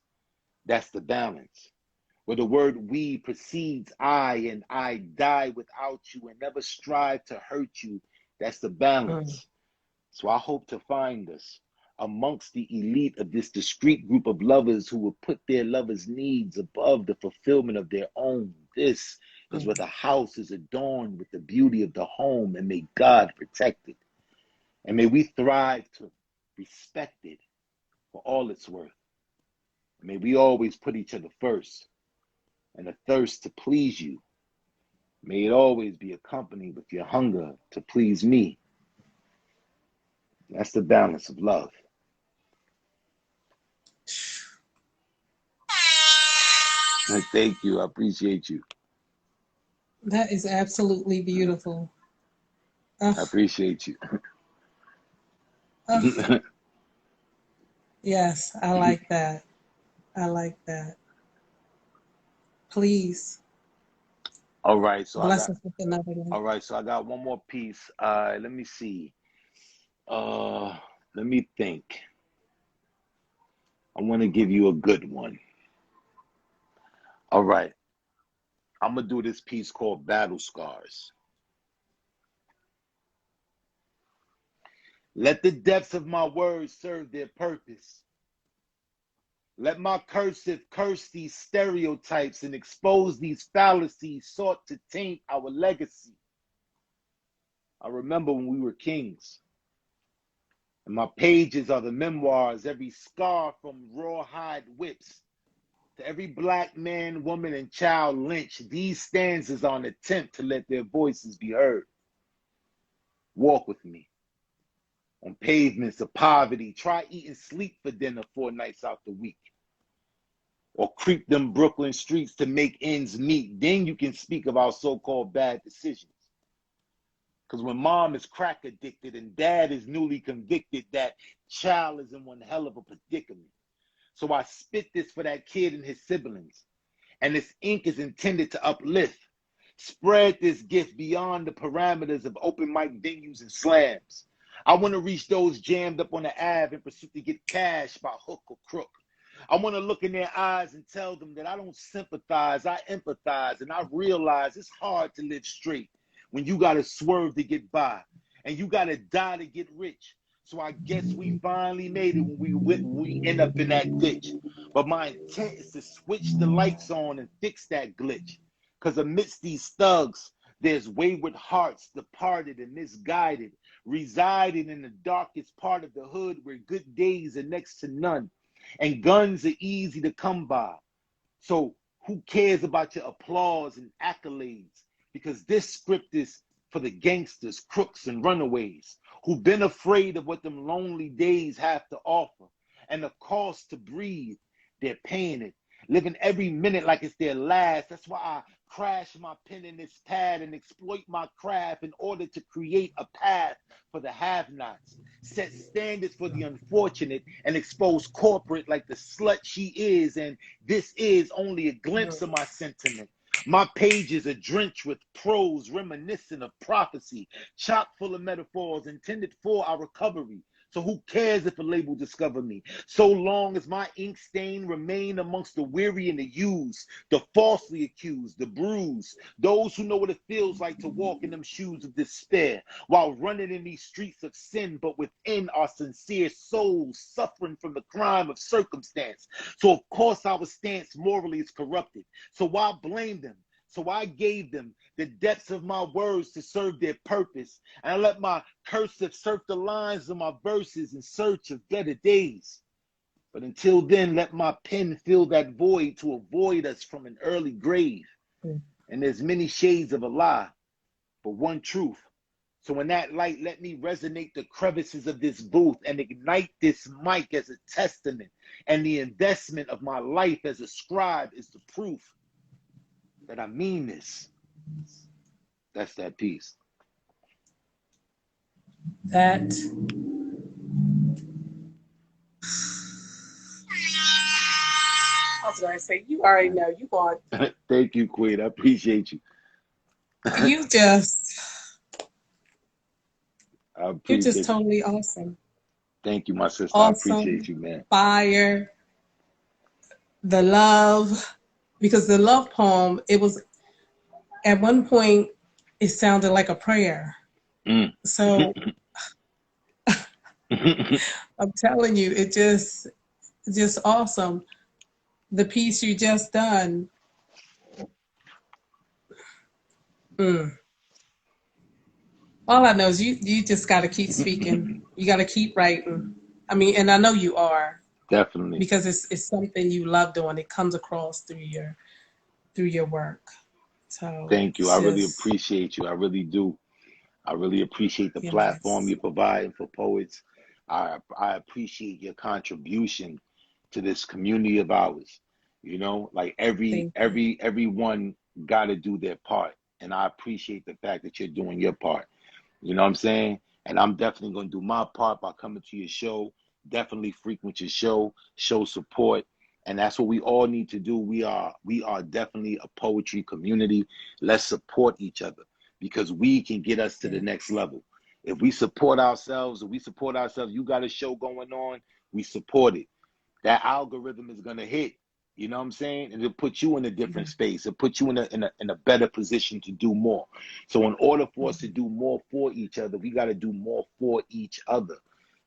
That's the balance. Where the word we precedes I, and I die without you and never strive to hurt you. That's the balance. So I hope to find us amongst the elite of this discreet group of lovers who will put their lovers' needs above the fulfillment of their own. This is where the house is adorned with the beauty of the home, and may God protect it. And may we thrive to respect it for all it's worth. May we always put each other first, and a thirst to please you. May it always be accompanied with your hunger to please me. That's the balance of love. Thank you. I appreciate you. That is absolutely beautiful. I appreciate you. Yes, I like that. I like that. Please All right, so bless us with another one. all right, so I got one more piece. Let me see. Let me think. I want to give you a good one. All right. I'm gonna do this piece called Battle Scars. Let the depths of my words serve their purpose. Let my cursive curse these stereotypes and expose these fallacies sought to taint our legacy. I remember when we were kings, and my pages are the memoirs, every scar from rawhide whips to every black man, woman, and child lynched. These stanzas are an attempt to let their voices be heard. Walk with me on pavements of poverty. Try eating sleep for dinner 4 nights out the week. or creep them Brooklyn streets to make ends meet. Then you can speak about so-called bad decisions. Because when mom is crack addicted and dad is newly convicted, that child is in one hell of a predicament. So I spit this for that kid and his siblings. And this ink is intended to uplift. Spread this gift beyond the parameters of open mic venues and slams. I want to reach those jammed up on the Ave in pursuit to get cash by hook or crook. I want to look in their eyes and tell them that I don't sympathize, I empathize, and I realize it's hard to live straight when you got to swerve to get by and you got to die to get rich. So I guess we finally made it when we end up in that ditch. But my intent is to switch the lights on and fix that glitch. Because amidst these thugs, there's wayward hearts, departed and misguided, residing in the darkest part of the hood where good days are next to none. And guns are easy to come by. So who cares about your applause and accolades? Because this script is for the gangsters, crooks, and runaways who've been afraid of what them lonely days have to offer. And the cost to breathe, they're paying it, living every minute like it's their last. That's why I crash my pen in this pad and exploit my craft in order to create a path for the have-nots, set standards for the unfortunate, and expose corporate like the slut she is. And this is only a glimpse of my sentiment. My pages are drenched with prose reminiscent of prophecy, chock full of metaphors intended for our recovery. So who cares if a label discover me? So long as my ink stain remain amongst the weary and the used, the falsely accused, the bruised, those who know what it feels like to walk in them shoes of despair while running in these streets of sin, but within our sincere souls suffering from the crime of circumstance. So of course our stance morally is corrupted. So why blame them? So I gave them the depths of my words to serve their purpose. And I let my cursive surf the lines of my verses in search of better days. But until then, let my pen fill that void to avoid us from an early grave. And there's many shades of a lie, but one truth. So in that light, let me resonate the crevices of this booth and ignite this mic as a testament. And the investment of my life as a scribe is the proof that I mean this. That's that piece. That I was gonna say, you already know you going. Thank you, Queen. I appreciate you. You just I you're appreciate just totally awesome. Thank you, my sister. Awesome. I appreciate you, man. Fire. The love, because the love poem, it was at one point it sounded like a prayer. So I'm telling you, it just awesome. The piece you just done. All I know is you just got to keep speaking. You got to keep writing. I mean, and I know you are. Definitely. Because it's something you love doing. It comes across through your work. So thank you. I really appreciate you. I really do. I really appreciate the platform you're providing for poets. I appreciate your contribution to this community of ours. You know, like everyone got to do their part, and I appreciate the fact that you're doing your part. You know what I'm saying? And I'm definitely going to do my part by coming to your show. Definitely frequent your show support, and that's what we all need to do. We are definitely a poetry community. Let's support each other because we can get us to the next level. If we support ourselves, you got a show going on, we support it. That algorithm is gonna hit. You know what I'm saying? And it'll put you in a different space. It'll put you in a better position to do more. So in order for us to do more for each other, we got to do more for each other.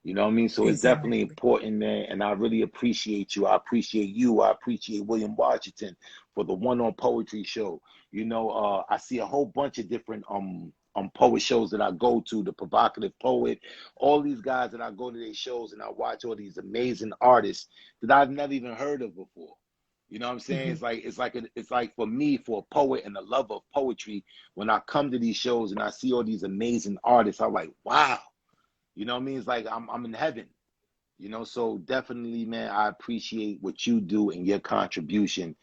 You know what I mean? So it's definitely important, man. And I really appreciate you. I appreciate you. I appreciate William Washington for the One on Poetry show. You know, I see a whole bunch of different poet shows that I go to, the Provocative Poet, all these guys that I go to their shows and I watch all these amazing artists that I've never even heard of before. You know what I'm saying? It's like for me, for a poet and a lover of poetry, when I come to these shows and I see all these amazing artists, I'm like, wow. You know what I mean? It's like I'm in heaven. You know, so definitely, man, I appreciate what you do and your contribution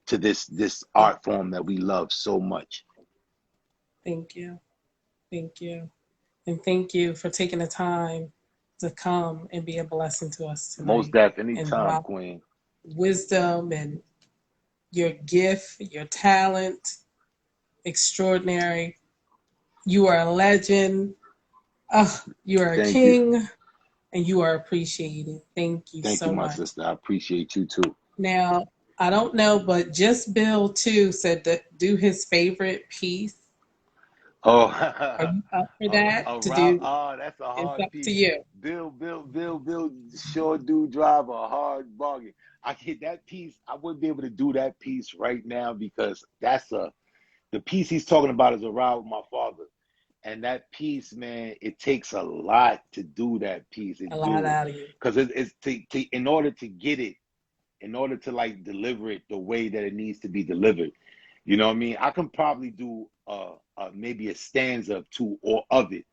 to this art form that we love so much. Thank you. Thank you. And thank you for taking the time to come and be a blessing to us Most tonight deaf and anytime, drop Queen. wisdom and your gift, your talent, extraordinary. You are a legend. You are a Thank you. king, and you are appreciated. Thank you Thank you, so my much. sister. I appreciate you too. Now, I don't know, but just Bill too said to do his favorite piece. Oh, Are you up for that? To do, oh, that's a it's hard up to piece. you. Bill sure do drive a hard bargain. I get that piece. I wouldn't be able to do that piece right now because the piece he's talking about is a ride with my father. And that piece, man, it takes a lot to do that piece. A It lot do. out of you. Because it's in order to get it, in order to like deliver it the way that it needs to be delivered. You know what I mean? I can probably do maybe a stanza of two or of it,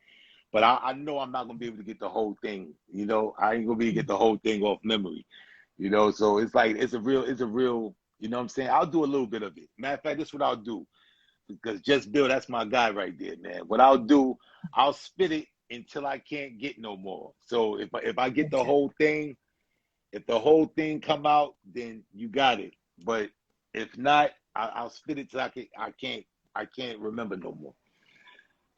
but I know I'm not gonna be able to get the whole thing. You know, I ain't gonna be able to get the whole thing off memory. You know, so it's like it's a real. You know what I'm saying? I'll do a little bit of it. Matter of fact, this is what I'll do because Just Bill, that's my guy right there, man. What I'll do, I'll spit it until I can't get no more. So if I get the Okay. whole thing, if the whole thing come out, then you got it. But if not, I'll spit it till I can't remember no more.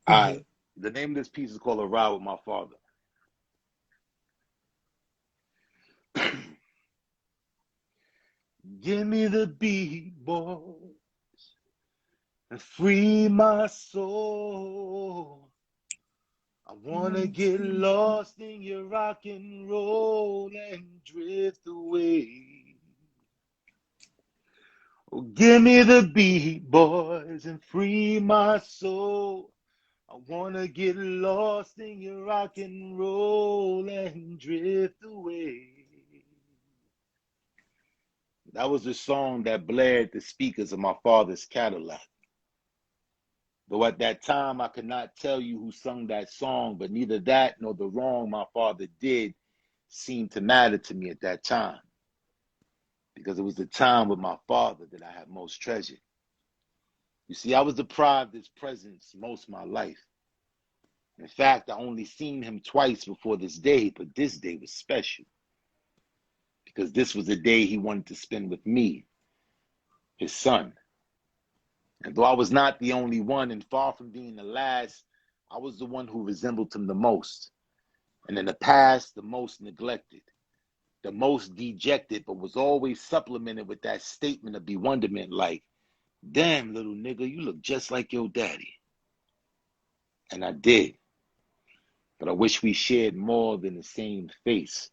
All right. Mhm. The name of this piece is called "A Ride with My Father." Give me the beat, boy, and free my soul. I wanna get lost in your rock and roll and drift away. Oh, give me the beat, boys, and free my soul. I wanna get lost in your rock and roll and drift away. That was the song that blared the speakers of my father's Cadillac. Though at that time I could not tell you who sung that song, but neither that nor the wrong my father did seemed to matter to me at that time, because it was the time with my father that I had most treasured. You see, I was deprived of his presence most of my life. In fact, I only seen him twice before this day, but this day was special because this was the day he wanted to spend with me, his son. And though I was not the only one, and far from being the last, I was the one who resembled him the most. And in the past, the most neglected, the most dejected, but was always supplemented with that statement of bewilderment like, damn, little nigga, you look just like your daddy. And I did. But I wish we shared more than the same face.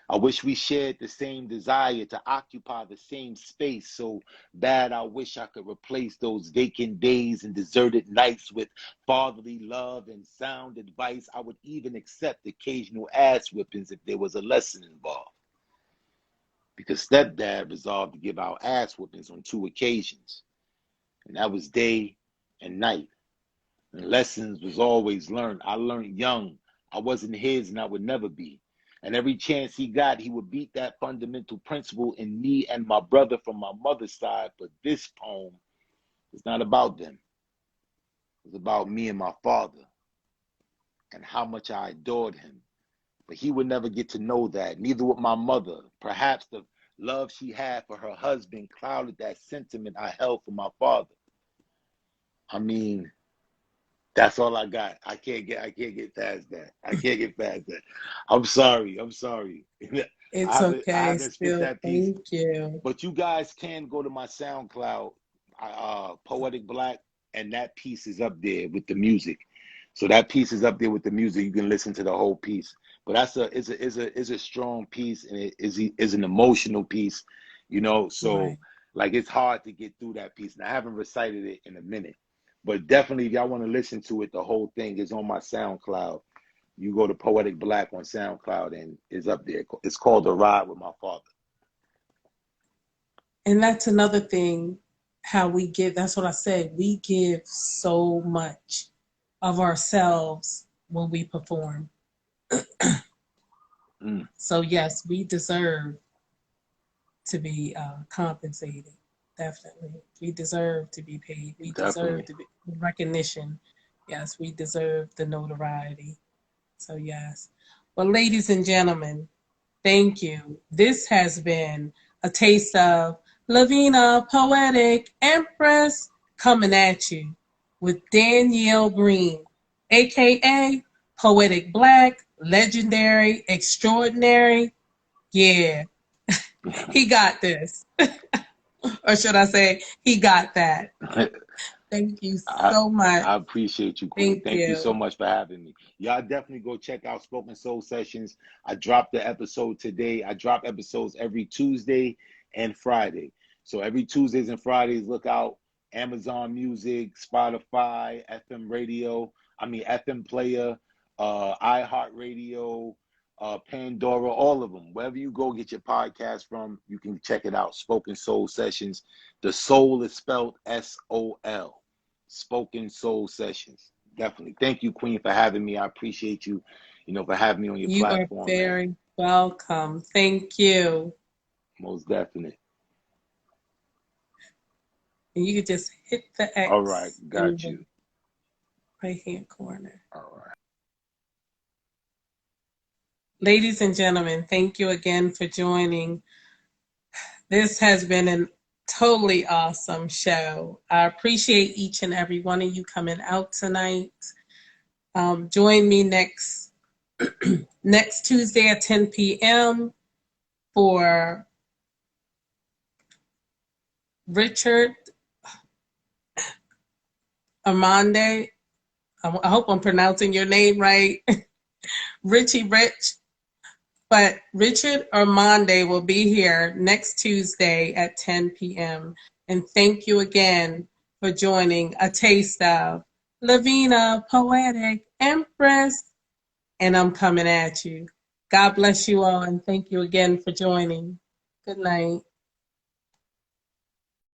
I wish we shared the same desire to occupy the same space. So bad, I wish I could replace those vacant days and deserted nights with fatherly love and sound advice. I would even accept occasional ass whippings if there was a lesson involved. Because stepdad resolved to give out ass whippings on 2 occasions. And that was day and night. And lessons was always learned. I learned young. I wasn't his and I would never be. And every chance he got, he would beat that fundamental principle in me and my brother from my mother's side. But this poem is not about them. It's about me and my father and how much I adored him. But he would never get to know that, neither would my mother. Perhaps the love she had for her husband clouded that sentiment I held for my father. I mean, that's all I got. I can't get past that. I can't get past that. I'm sorry. I'm sorry. It's I okay. haven't spit Still, that piece. thank you. But you guys can go to my SoundCloud, Poetic Black, and that piece is up there with the music. So that piece is up there with the music. You can listen to the whole piece. But it's a strong piece, and it is an emotional piece, you know. So Right. like it's hard to get through that piece. And I haven't recited it in a minute. But definitely if y'all want to listen to it, the whole thing is on my SoundCloud. You go to Poetic Black on SoundCloud and it's up there. It's called "The Ride with My Father." And that's another thing, how we give, that's what I said. We give so much of ourselves when we perform. Mm. So yes, we deserve to be compensated. Definitely. We deserve to be paid. We deserve Definitely. to be recognition. Yes, we deserve the notoriety. So yes. Well, ladies and gentlemen, thank you. This has been a taste of Lavina, Poetic, Empress coming at you with Danyeil Green, aka Poetic Black, Legendary, Extraordinary. Yeah, he got this. Or should I say, he got that. Thank you I so much. I appreciate you, Queen. Thank Thank you so you. much for having me. Y'all definitely go check out Spoken Soul Sessions. I dropped the episode today. I drop episodes every Tuesday and Friday. So every Tuesdays and Fridays, look out. Amazon Music, Spotify, FM radio, FM player, iHeartRadio, Pandora, all of them. Wherever you go get your podcast from, you can check it out. Spoken Soul Sessions. The soul is spelled SOL. Spoken Soul Sessions. Definitely. Thank you, Queen, for having me. I appreciate you, for having me on your You are platform, man. very welcome. Thank you. Most definite. And you could just hit the All right. X in Got the you. right hand corner. All right. Ladies and gentlemen, thank you again for joining. This has been a totally awesome show. I appreciate each and every one of you coming out tonight. Join me next Tuesday at 10 p.m. for Richard Armande. I hope I'm pronouncing your name right. Richie Rich. But Richard Armande will be here next Tuesday at 10 p.m. And thank you again for joining A Taste of Lavina, Poetic, Empress, and I'm coming at you. God bless you all, and thank you again for joining. Good night.